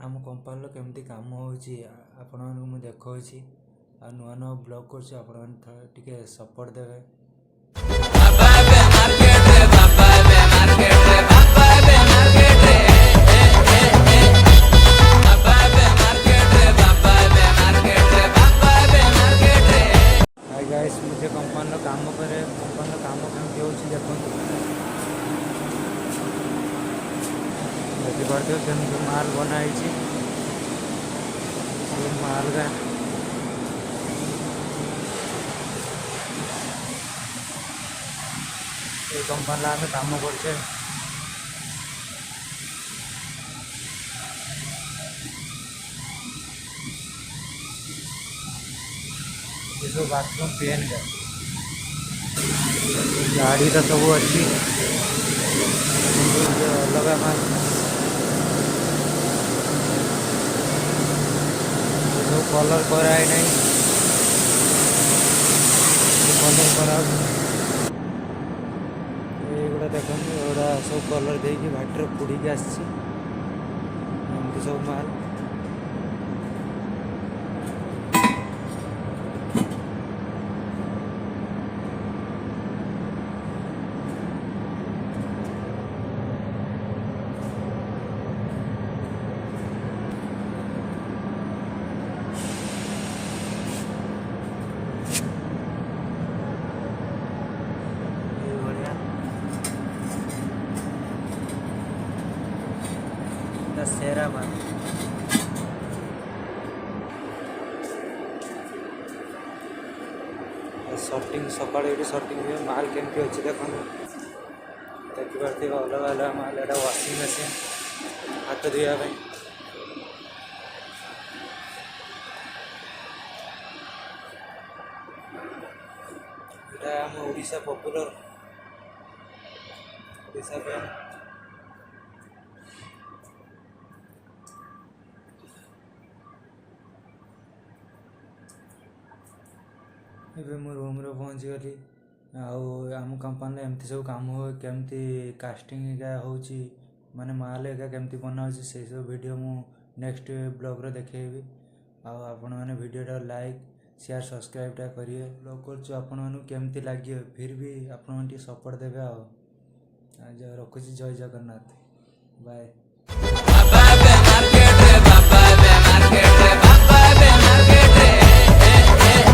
आम कंपानी केमती काम होची आपण मानक मु देखौछि आ नुआ नुआ ब्लॉग करछि आपण मान टिके सपोर्ट देबे। हाय गाइस मुझे कंपानी काम करे कंपानी काम केमती होची देखंतु देखिपारे केमती माल बनाई माल का कंपानी आम काम करछे। ये बाथरूम पेन का गाड़ी तो सब अच्छी अलग माल सब कलर कराई नहीं कलर करा एगुड़ा देखो एगुड़ा सब कलर देकी भाटर पुड़ी आसी सब माल सेरा माल सर्टिंग सकाल ये सर्टिंग हुए माल केमती अच्छी देख देखिए अलग अलग माल एटा वाशिंग मशीन हाथ धोवाई आम ओडिशा पॉपुलर ओडिशा पे एबे मो रूम रे पहुँच गली आम कंपानी एमती सब काम हो केमती कास्टिंग का होची माने माल एका केमती बना होची से सब वीडियो मु नेक्स्ट ब्लॉग रे देखेबी। आपण माने वीडियो टा लाइक शेयर सब्सक्राइब टा करिए। ब्लॉग करछु आपण मानु केमती लागियो फिर भी आपण माने सपोर्ट देबे। आज रखुची जय जगन्नाथ बाय।